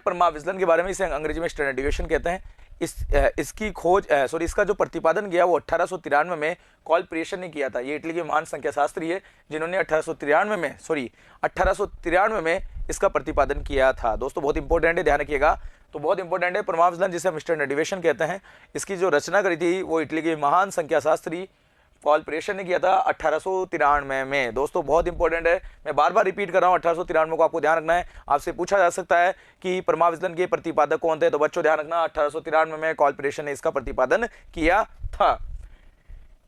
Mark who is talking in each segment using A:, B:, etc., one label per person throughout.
A: परमाप विचलन के बारे में, इसे अंग्रेजी में स्टैंडर्ड डेविएशन कहते हैं। इसकी खोज इसका जो प्रतिपादन किया वो 1893 में कॉलप्रिएशन ने किया था। ये इटली के महान संख्या शास्त्री है जिन्होंने 1893 में इसका प्रतिपादन किया था। दोस्तों बहुत इंपॉर्टेंट है, ध्यान रखिएगा। तो बहुत इंपॉर्टेंट है परमाप विचलन, जिसे हम स्टैंडर्ड डेविएशन कहते हैं। इसकी जो रचना करी थी वो इटली के महान संख्या शास्त्री कॉलप्रिएशन ने किया था 1893 में। दोस्तों बहुत इंपॉर्टेंट है, मैं बार बार रिपीट कर रहा हूँ, 1893 को आपको ध्यान रखना है। आपसे पूछा जा सकता है कि परमाप विचलन के प्रतिपादक कौन थे, तो बच्चों ध्यान रखना 1893 में कॉलप्रिएशन ने इसका प्रतिपादन किया था।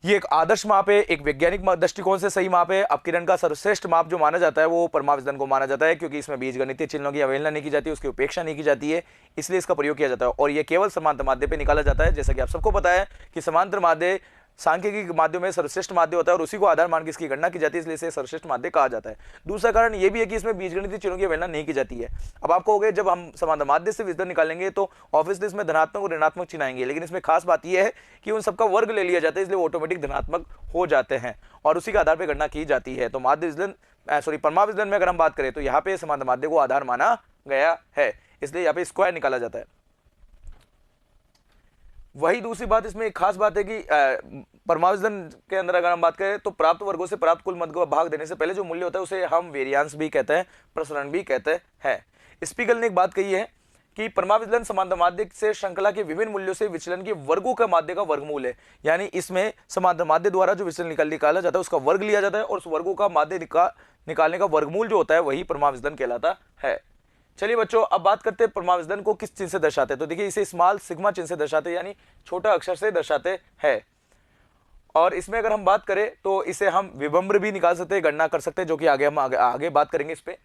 A: ये एक आदर्श माप है, एक वैज्ञानिक दृष्टिकोण से सही माप है। अपकिरण का सर्वश्रेष्ठ माप जो माना जाता है वो परमाप विचलन को माना जाता है, क्योंकि इसमें बीजगणितीय चिन्हों की अवहेलना नहीं की जाती, उसकी उपेक्षा नहीं की जाती है, इसलिए इसका प्रयोग किया जाता है। और ये केवल समांतर माध्य पे निकाला जाता है। जैसा कि आप सबको पता है कि समांतर माध्य सांख्यिकी माध्य में सर्वश्रेष्ठ माध्य होता है और उसी को आधार मान के इसकी गणना की जाती है, इसलिए इसे सर्वश्रेष्ठ माध्य कहा जाता है। दूसरा कारण यह भी है कि इसमें बीजगणितीय चिन्हों की अवहेलना नहीं की जाती है। अब आपको हो गए, जब हम समांतर माध्य से विचलन निकालेंगे तो ऑब्वियसली इसमें धनात्मक और ऋणात्मक चिन्ह आएंगे, लेकिन इसमें खास बात यह है कि उन सबका वर्ग ले लिया जाता है, इसलिए वो ऑटोमेटिक धनात्मक हो जाते हैं और उसी के आधार पर गणना की जाती है। तो माध्य विचलन परमाप विचलन में अगर हम बात करें तो यहाँ पे समांतर माध्य को आधार माना गया है, इसलिए यहाँ पे स्क्वायर निकाला जाता है। वही दूसरी बात, इसमें एक खास बात है कि परमाप विचलन के अंदर अगर हम बात करें तो प्राप्त वर्गों से प्राप्त कुल मध्य को भाग देने से पहले जो मूल्य होता है उसे हम वेरिएंस भी कहते हैं, प्रसरण भी कहते हैं। स्पीगल ने एक बात कही है कि परमाप विचलन समांतर माध्य से श्रृंखला के विभिन्न मूल्यों से विचलन के वर्गों का माध्य का वर्गमूल है। यानी इसमें समांतर माध्य द्वारा जो विचलन निकाला जाता है उसका वर्ग लिया जाता है और उस वर्गों का माध्य निकालने का वर्गमूल जो होता है वही परमाप विचलन कहलाता है। चलिए बच्चों, अब बात करते हैं परमाप विचलन को किस चिन्ह से दर्शाते हैं। तो देखिए, इसे स्मॉल सिग्मा चिन्ह से दर्शाते हैं, यानी छोटा अक्षर से दर्शाते हैं। और इसमें अगर हम बात करें तो इसे हम विभम्र भी निकाल सकते हैं, गणना कर सकते हैं, जो कि हम आगे बात करेंगे इस पे।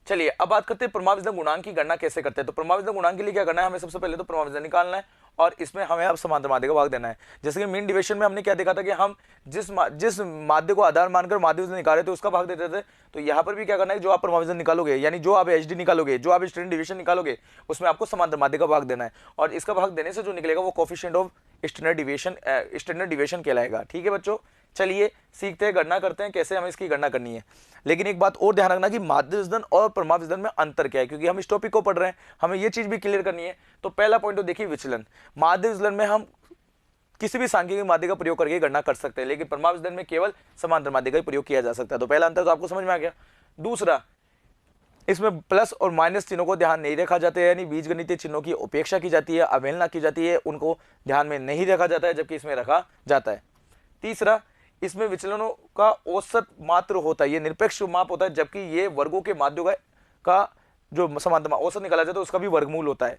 A: चलिए अब बात करते हैं परमाप विचलन गुणांक की गणना कैसे करते हैं। तो परमाप विचलन गुणांक के लिए क्या करना है, हमें सबसे पहले तो परमाप विचलन निकालना है और इसमें हमें अब समांतर माध्य का भाग देना है। जैसे कि मीन डिवीजन में हमने क्या देखा था कि हम जिस माध्य को आधार मानकर माध्य विचलन निकाले थे उसका भाग देते थे। तो यहाँ पर भी क्या करना है, जो आप परमाप विचलन निकालोगे, यानी जो आप एचडी निकालोगे, जो आप स्टैंडर्ड डिवीजन निकालोगे, उसमें आपको समांतर माध्य का भाग देना है और इसका भाग देने से जो निकलेगा वो कोएफिशिएंट ऑफ स्टैंडर्ड डिवीजन कहलाएगा। ठीक है बच्चों, चलिए सीखते हैं, गणना करते हैं कैसे हमें इसकी गणना करनी है। लेकिन एक बात और ध्यान रखना कि माध्य विचलन और परमाप विचलन में अंतर क्या है, क्योंकि हम इस टॉपिक को पढ़ रहे हैं, हमें ये चीज भी क्लियर करनी है। तो पहला पॉइंट तो देखिए, विचलन माध्य विचलन में हम किसी भी सांख्यिकी माध्य का प्रयोग करके गणना कर सकते हैं, लेकिन परमाप विचलन में केवल समांतर माध्य का ही प्रयोग किया जा सकता है। तो पहला अंतर तो आपको समझ में आ गया। दूसरा, इसमें प्लस और माइनस चिन्हों को ध्यान नहीं रखा जाता है, यानी बीजगणितीय चिन्हों की उपेक्षा की जाती है, अवहेलना की जाती है, उनको ध्यान में नहीं रखा जाता है, जबकि इसमें रखा जाता है। तीसरा, इसमें विचलनों का औसत मात्र होता है, ये निरपेक्ष माप होता है, जबकि ये वर्गों के माध्यों का जो समांतर औसत निकाला जाता है उसका भी वर्गमूल होता है।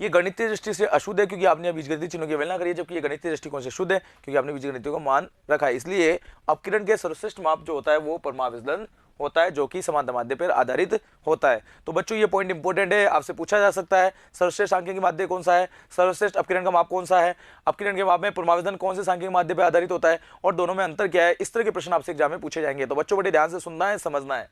A: ये गणितीय दृष्टि से अशुद्ध है क्योंकि आपने बीजगणितीय चिन्हों की अवहेलना करी है, जबकि ये गणितीय दृष्टिकोण से शुद्ध है क्योंकि आपने बीजगणितीय को मान रखा है। इसलिए अपकिरण के सर्वश्रेष्ठ माप जो होता है वो परमाप विचलन होता है, जो कि समांतर माध्य पर आधारित होता है। तो बच्चों ये पॉइंट इंपॉर्टेंट है, आपसे पूछा जा सकता है सर्वश्रेष्ठ सांख्यिकी माध्य कौन सा है, सर्वश्रेष्ठ अपकिरण का माप कौन सा है, अपकिरण के माप में परमाप विचलन कौन से सांख्यिकी माध्य पर आधारित होता है और दोनों में अंतर क्या है। इस तरह के प्रश्न आपसे एग्जाम में पूछे जाएंगे, तो बच्चों बड़े ध्यान से सुनना है, समझना है।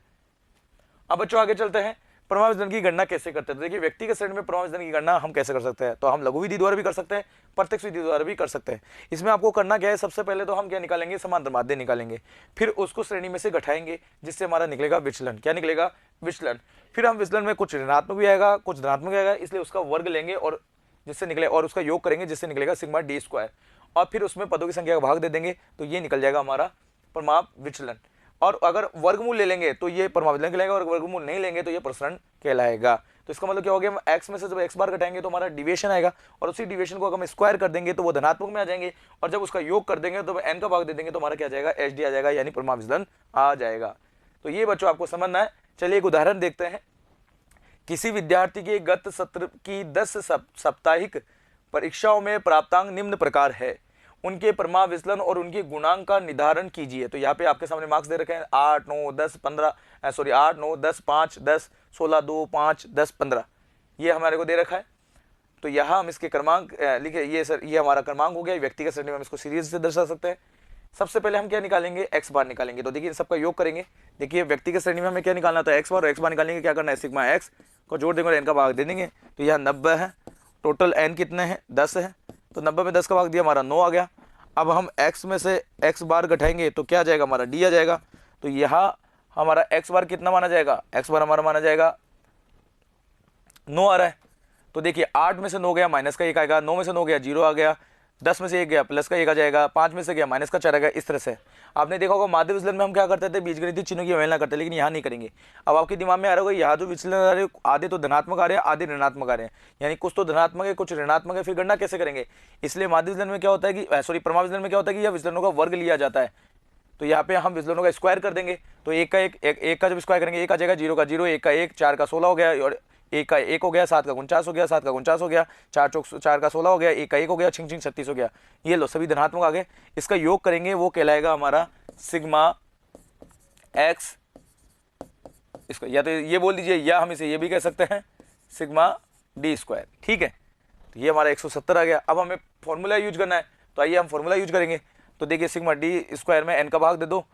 A: अब बच्चों आगे चलते हैं, परमाप विचलन की गणना कैसे करते हैं। तो देखिए, व्यक्तिगत श्रेणी में परमाप विचलन की गणना हम कैसे कर सकते हैं। तो हम लघु विधि द्वारा भी कर सकते हैं, प्रत्यक्ष विधि द्वारा भी कर सकते हैं। इसमें आपको करना क्या है, सबसे पहले तो हम क्या निकालेंगे, समांतर माध्य निकालेंगे, फिर उसको श्रेणी में से घटाएंगे जिससे हमारा निकलेगा विचलन। क्या निकलेगा, विचलन। फिर हम विचलन में कुछ ऋणात्मक भी आएगा, कुछ धनात्मक आएगा, इसलिए उसका वर्ग लेंगे और जिससे निकले और उसका योग करेंगे जिससे निकलेगा सिग्मा डी स्क्वायर, और फिर उसमें पदों की संख्या का भाग दे देंगे, तो ये निकल जाएगा हमारा परमाप विचलन। और अगर वर्गमूल ले लेंगे तो ये परमाप विचलन कहलाएगा और वर्गमूल नहीं लेंगे तो ये प्रसरण कहलाएगा। तो इसका मतलब क्या हो गया, हम x में से जब x बार घटाएंगे तो हमारा डिविएशन आएगा और उसी डिविएशन को अगर हम स्क्वायर कर देंगे तो वो धनात्मक में आ जाएंगे, और जब उसका योग कर देंगे तो n का भाग दे देंगे तो हमारा क्या आ जाएगा, एच डी आ जाएगा, यानी परमाप विचलन आ जाएगा। तो ये बच्चों आपको समझना है। चलिए एक उदाहरण देखते हैं। किसी विद्यार्थी के गत सत्र की 10 साप्ताहिक परीक्षाओं में प्राप्तांक निम्न प्रकार है, उनके परमाप विचलन और उनके गुणांक का निर्धारण कीजिए। तो यहाँ पे आपके सामने मार्क्स दे रखे हैं 8, 9, 10, 15 8, 9, 10, 5, 10, 16, 2, 5, 10, 15 ये हमारे को दे रखा है। तो यहाँ हम इसके क्रमांक लिखे, ये सर ये हमारा क्रमांक हो गया। व्यक्तिगत श्रेणी में हम इसको सीरीज से दर्शा सकते हैं। सबसे पहले हम क्या निकालेंगे, एक्स बार निकालेंगे। तो देखिए इन सबका योग करेंगे। देखिए व्यक्तिगत श्रेणी में हमें क्या निकालना था, एक्स बार, और एक्स बार निकालेंगे क्या करना है, सिग्मा एक्स को जोड़ देंगे और एन का भाग दे देंगे। तो यहाँ 90 है, टोटल एन कितने हैं, 10 है। तो 90 में 10 का भाग दिया, हमारा 9 आ गया। अब हम x में से x बार घटाएंगे तो क्या आ जाएगा, हमारा d आ जाएगा। तो यहाँ हमारा x बार कितना माना जाएगा, x बार हमारा माना जाएगा 9 आ रहा है। तो देखिए 8 में से 9 गया, माइनस का 1 आएगा, 9 में से 9 गया 0 आ गया, 10 में से 1 गया प्लस का 1 आ जाएगा, 5 में से गया माइनस का 4 आ गया। इस तरह से आपने देखा होगा माध्य विचलन में हम क्या करते थे, बीजगणितीय चिन्हों की अवहेलना करते, लेकिन यहाँ नहीं करेंगे। अब आपके दिमाग में आ रहा होगा यहाँ जो विचलन आ रहे आधे तो धनात्मक आ रहे हैं, आधे ऋणात्मक आ रहे हैं, यानी कुछ तो धनात्मक है कुछ ऋणात्मक है, फिर गणना कैसे करेंगे। इसलिए माध्य विचलन में क्या होता है कि सॉरी प्रमाण विचलन में क्या होता है कि यह विचलनों का वर्ग लिया जाता है। तो यहाँ पे हम विचलनों का स्क्वायर कर देंगे, तो एक का जब स्क्वायर करेंगे 1 आ जाएगा, 0 का 0, 1 का 1, 4 का 16 हो गया, और 1 का 1 हो गया, 7 का 49 हो गया, 7 का 49 हो गया, 4 चौक 4 का 16 हो गया, 1 का 1 हो गया, छिंग छिंग 36 हो गया। ये लो सभी धनात्मक आ गए। इसका योग करेंगे वो कहलाएगा हमारा सिग्मा एक्स, इसको या तो ये बोल दीजिए या हम इसे ये भी कह सकते हैं सिग्मा डी स्क्वायर। ठीक है, तो ये हमारा 170 आ गया। अब हमें फॉर्मूला यूज करना है, तो आइए हम फॉर्मूला यूज करेंगे। तो देखिए सिग्मा डी स्क्वायर में एन का भाग दे दो,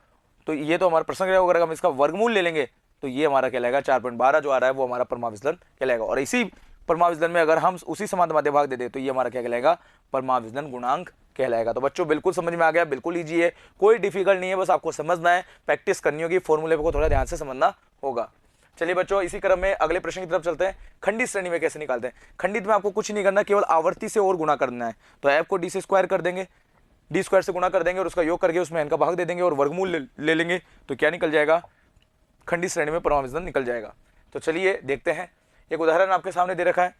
A: तो ये तो हमारा प्रश्न रहेगा, अगर हम इसका वर्गमूल ले लेंगे तो ये हमारा कहलाएगा 4.12 जो आ रहा है वो हमारा परमाणु विचलन कहलाएगा। और इसी परमाणु विचलन में अगर हम उसी समान माध्य भाग दे दे तो ये हमारा क्या कहलाएगा, परमाणु विचलन गुणांक कहलाएगा। तो बच्चों बिल्कुल समझ में आ गया, बिल्कुल ईजी है, कोई डिफिकल्ट नहीं है, बस आपको समझना है, प्रैक्टिस करनी होगी, फॉर्मूले को थोड़ा ध्यान से समझना होगा। चलिए बच्चों इसी क्रम में अगले प्रश्न की तरफ चलते हैं। खंडित श्रेणी में कैसे निकालते हैं। खंडित में आपको कुछ नहीं करना, केवल आवर्ती से और गुणा करना है। तो एफ को डी से स्क्वायर कर देंगे, डी स्क्वायर से गुणा कर देंगे और उसका योग करके उसमें एन का भाग दे देंगे और वर्गमूल ले लेंगे, तो क्या निकल जाएगा, खंडित श्रेणी में परमाणु विचलन निकल जाएगा। तो चलिए देखते हैं, एक उदाहरण आपके सामने दे रखा है,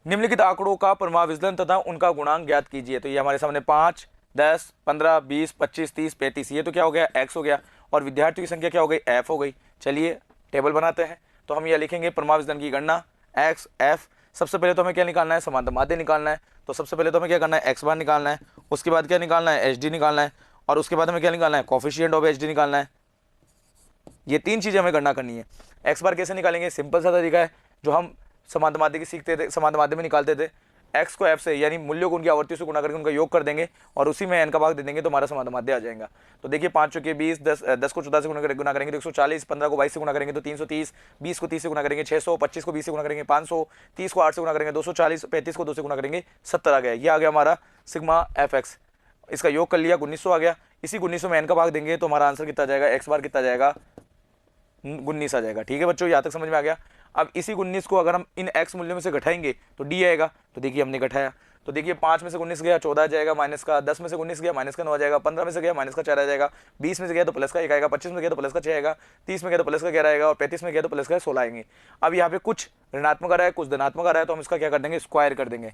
A: निम्नलिखित आंकड़ों का परमाणु विचलन तथा उनका गुणांक ज्ञात कीजिए। तो ये हमारे सामने 5, 10, 15, 20, 25, 30, 35, ये तो क्या हो गया, एक्स हो गया, और विद्यार्थियों की संख्या क्या हो गई, एफ हो गई। चलिए टेबल बनाते हैं। तो हम यह लिखेंगे परमाणु विचलन की गणना एक्स एफ। सबसे पहले तो हमें क्या निकालना है, समांतर माध्य निकालना है। तो सबसे पहले तो हमें क्या करना है, एक्स बार निकालना है, उसके बाद क्या निकालना है, एच डी निकालना है, और उसके बाद हमें क्या निकालना है, कोफिशिएंट ऑफ एच डी निकालना है। ये 3 चीजें हमें गणना करनी है। एक्स बार कैसे निकालेंगे, सिंपल सा तरीका है जो हम समांतर माध्य की सीखते थे, समांतर माध्य में निकालते थे। एक्स को एफ से यानी मूल्यों को उनकी आवर्तियों से गुणा करके उनका योग कर देंगे और उसी में एन का भाग दे देंगे, तो हमारा समांतर माध्य आ जाएगा। तो देखिए 5 चौके 20, 10 को 14 से गुणा करेंगे तो 140, 15 को 22 से गुणा करेंगे तो 330, 20 को 30 से गुणा करेंगे 600, 25 को 20 से गुणा करेंगे 500, 30 को 8 से गुणा करेंगे 240, 35 को 2 से गुणा करेंगे 70 आ गया। ये आ गया हमारा सिग्मा एफ एक्स। इसका योग कर लिया 1900 आ गया। इसी 1900 में एन का भाग देंगे तो हमारा आंसर कितना जाएगा, एक्स बार कितना जाएगा, 19 आ जाएगा। ठीक है बच्चों, यहाँ तक समझ में आ गया। अब इसी 19 को अगर हम इन x मूल्यों में से घटाएंगे तो d आएगा। तो देखिए हमने घटाया, तो देखिए 5 में से 19 गया 14 आ जाएगा माइनस का, 10 में से 19 गया माइनस का 9 आ जाएगा, 15 में से गया माइनस का 4 आ जाएगा, 20 में से गया तो प्लस का 1 आएगा, 25 में गया तो प्लस का 6 आएगा, 30 में गया तो प्लस का 11 आएगा, और 35 में गया तो प्लस का 16 आएंगे। अब यहाँ पे कुछ ऋणात्मक आ रहा है कुछ धनात्मक आ रहा है, तो हम इसका क्या कर देंगे, स्क्वायर कर देंगे।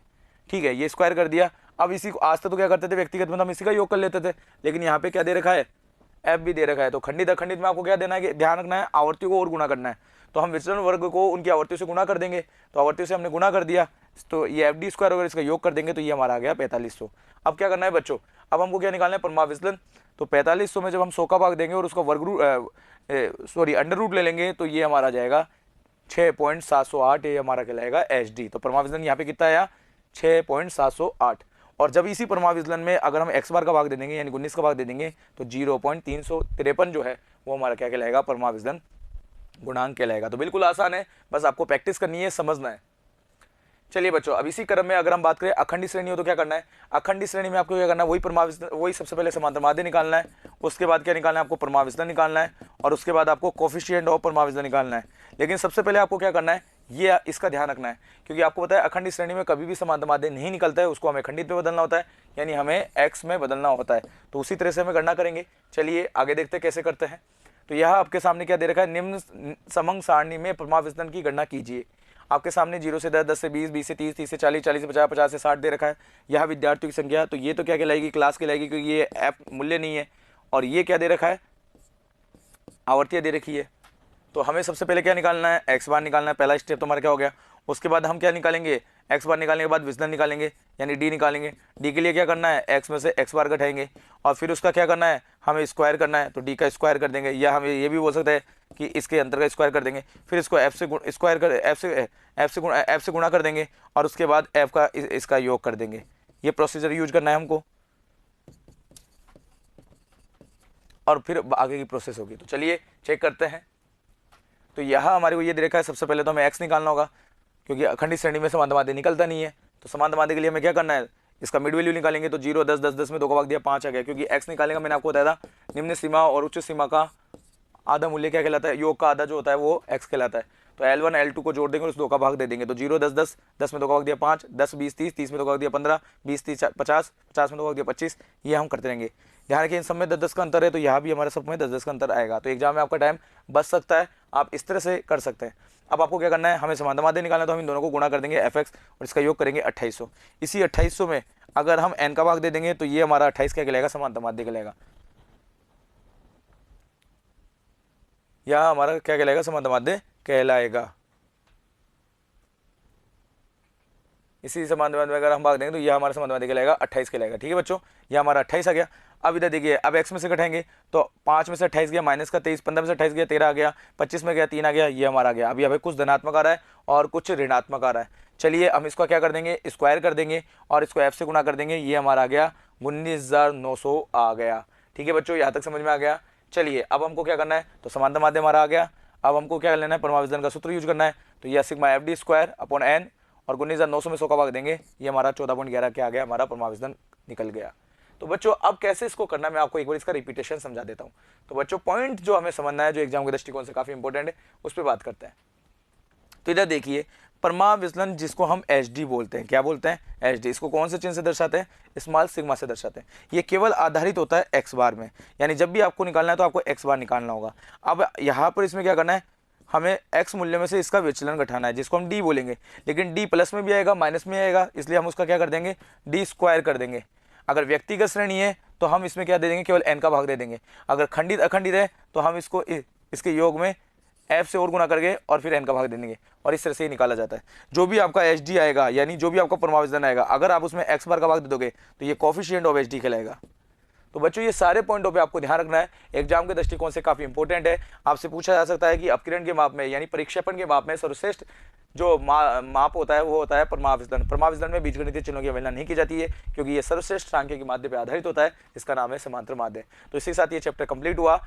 A: ठीक है, ये स्क्वायर कर दिया। अब इसी को आज तक तो क्या करते थे, व्यक्तिगत में हम इसी का योग कर लेते थे, लेकिन यहाँ पे क्या दे रखा है, एफ भी दे रखा है। तो खंडित अखंडित में आपको क्या देना है, ध्यान रखना है, आवर्तियों को और गुणा करना है। तो हम विचलन वर्ग को उनकी आवर्तियों से गुणा कर देंगे, तो आवर्तियों से हमने गुणा कर दिया, तो ये एफ डी स्क्वायर वगैरह इसका योग कर देंगे, तो ये हमारा आ गया 4500। अब क्या करना है बच्चों, अब हमको क्या निकालना है, परमाणु विचलन। तो 4500 में जब हम 100 का भाग देंगे और उसका अंडर रूट ले लेंगे तो ये हमारा जाएगा 6.708, ये हमारा कहलाएगा एच डी। तो परमाणु विचलन यहाँ पे कितना आया, 6.708। और जब इसी परमाणु विचलन में अगर हम एक्स बार का भाग दे देंगे यानी 19 का भाग दे देंगे तो 0.353 जो है वो हमारा क्या कहलाएगा, परमाणु विचलन गुणांक कहलाएगा। तो बिल्कुल आसान है, बस आपको प्रैक्टिस करनी है, समझना है। चलिए बच्चों अब इसी क्रम में अगर हम बात करें अखंडित श्रेणी हो तो क्या करना है, अखंडित श्रेणी में आपको क्या करना है, वही परमाणु विचलन, वही सबसे पहले समांतर माध्य निकालना है, उसके बाद क्या निकालना है, आपको परमाणु विचलन निकालना है, और उसके बाद आपको कोफिशिएंट ऑफ परमाणु विचलन निकालना है। लेकिन सबसे पहले आपको क्या करना है, ये इसका ध्यान रखना है, क्योंकि आपको पता है अखंडित श्रेणी में कभी भी समांतर माध्य नहीं निकलता है, उसको हमें खंडित में बदलना होता है, यानी हमें एक्स में बदलना होता है। तो उसी तरह से हमें गणना करेंगे। चलिए आगे देखते हैं कैसे करते हैं। तो यह आपके सामने क्या दे रखा है, निम्न समंग सारणी में परमाणु विचलन की गणना कीजिए। आपके सामने 0 से 10, 10 से 20, 20 से 30, 30 से 40, 40 से 50, 50 से 60 दे रखा है। यह विद्यार्थियों की संख्या, तो ये तो क्या कहलाएगी, क्लास कहलाएगी, क्योंकि ये एफ मूल्य नहीं है। और ये क्या दे रखा है, आवर्तियाँ दे रखी है। तो हमें सबसे पहले क्या निकालना है, एक्स बार निकालना है, पहला स्टेप तो हमारा क्या हो गया। उसके बाद हम क्या निकालेंगे, एक्स बार निकालने के बाद विचलन निकालेंगे यानी डी निकालेंगे। डी के लिए क्या करना है, एक्स में से एक्स बार घटाएंगे और फिर उसका क्या करना है, हमें स्क्वायर करना है, तो डी का स्क्वायर कर देंगे, या हमें ये भी बोल सकते हैं कि इसके अंतर का स्क्वायर कर देंगे। फिर इसको एफ से स्क्वायर कर एफ से गुणा कर देंगे और उसके बाद एफ का इसका योग कर देंगे। ये प्रोसीजर यूज करना है हमको और फिर आगे की प्रोसेस होगी। तो चलिए चेक करते हैं। तो यहाँ हमारे को ये दे रखा है, सबसे पहले तो हमें एक्स निकालना होगा, क्योंकि अखंडित श्रेणी में समांतर माध्य निकलता नहीं है। तो समांतर माध्य के लिए हमें क्या करना है, इसका मिड वैल्यू निकालेंगे। तो 0, 10, 10, 10 में 2 का भाग दिया 5 आ गया, क्योंकि एक्स निकालेगा मैंने आपको बताया था निम्न सीमा और उच्च सीमा का आधा मूल्य क्या कहलाता है, योग का आधा जो होता है वो एक्स कहलाता है। तो L1 L2 को जोड़ देंगे और उस 2 का भाग दे देंगे, तो 0 10 10, 10 में 2 का भाग दिया 5, 10 20 30, 30 में 2 का भाग दिया 15, 20 30 50, 50 में 2 का भाग दिया 25, ये हम करते रहेंगे। ध्यान रखिए इन सब में 10 10 का अंतर है, तो यहाँ भी हमारे सब में 10 10 का अंतर आएगा, तो एग्जाम में आपका टाइम बच सकता है, आप इस तरह से कर सकते हैं। अब आपको क्या करना है, हमें समांतर माध्य निकालना है, तो हम इन दोनों को गुणा कर देंगे fx और इसका योग करेंगे 2800। इसी 2800 में अगर हम n का भाग दे देंगे तो ये हमारा 28 क्या कहलाएगा, समांतर माध्य कहलाएगा, यह हमारा क्या कहलाएगा, समांतर माध्य कहलाएगा। इसी समांतर माध्य में अगर हम भाग देंगे तो यह हमारा समांतर माध्य कहलाएगा 28 कहलाएगा। ठीक है बच्चों, यह हमारा 28 आ गया। अब इधर देखिए, अब x में से घटाएंगे तो 5 में से 28 गया, माइनस का 23, 15 में से 28 गया 13 आ गया, 25 में गया 3 आ गया, ये हमारा आ गया। अभी हमें कुछ धनात्मक आ रहा है और कुछ ऋणात्मक आ रहा है। चलिए हम इसको क्या कर देंगे, स्क्वायर कर देंगे और इसको f से गुणा कर देंगे, ये हमारा आ गया 19,900 आ गया। ठीक है बच्चों, यहाँ तक समझ में आ गया। चलिए अब हमको क्या करना है, तो समांतर माध्य हमारा आ गया। अब हमको क्या लेना है, परमाविजन का सूत्र यूज करना है, तो यह sigma F D square upon N और 19,900 में 100 का भाग देंगे, ये हमारा 14.11 क्या आ गया, हमारा परमाविजन निकल गया। तो बच्चों अब कैसे इसको करना है, मैं आपको एक बार इसका रिपीटेशन समझा देता हूँ। तो बच्चों पॉइंट जो हमें समझना है, जो एग्जाम के दृष्टिकोण से काफी इंपॉर्टेंट है, उस पर बात करते हैं। तो इधर देखिए, परमाविचलन जिसको हम एच डी बोलते हैं, क्या बोलते हैं, एच डी। इसको कौन से चिन्ह से दर्शाते हैं, स्मॉल सिग्मा से दर्शाते हैं। ये केवल आधारित होता है एक्स बार में, यानी जब भी आपको निकालना है तो आपको एक्स बार निकालना होगा। अब यहाँ पर इसमें क्या करना है, हमें x मूल्य में से इसका विचलन घटाना है, जिसको हम d बोलेंगे, लेकिन d प्लस में भी आएगा माइनस में आएगा, इसलिए हम उसका क्या कर देंगे, d स्क्वायर कर देंगे। अगर व्यक्तिगत श्रेणी है तो हम इसमें क्या दे देंगे, केवल n का भाग दे देंगे। अगर खंडित अखंडित है तो हम इसको इसके योग में f से और गुणा करके और फिर n का भाग दे देंगे, और इस तरह से ही निकाला जाता है। जो भी आपका एच डी आएगा, यानी जो भी आपका परमाविचलन आएगा, अगर आप उसमें x बार का भाग दे दोगे तो ये कोफिशिएंट ऑफ एच डी कहलाएगा। तो बच्चों ये सारे पॉइंटों पे आपको ध्यान रखना है, एग्जाम के दृष्टिकोण से काफी इंपॉर्टेंट है। आपसे पूछा जा सकता है कि अपकिरण के माप में, यानी परिक्षेपण के माप में सर्वश्रेष्ठ जो माप होता है वो होता है परमाविचलन। परमाविचलन में बीजगणितीय चिन्हों की अवहेलना नहीं की जाती है, क्योंकि ये सर्वश्रेष्ठ सांख्य के माध्य पर आधारित होता है, इसका नाम है समांतर माध्य। तो इसी के साथ ये चैप्टर कंप्लीट हुआ।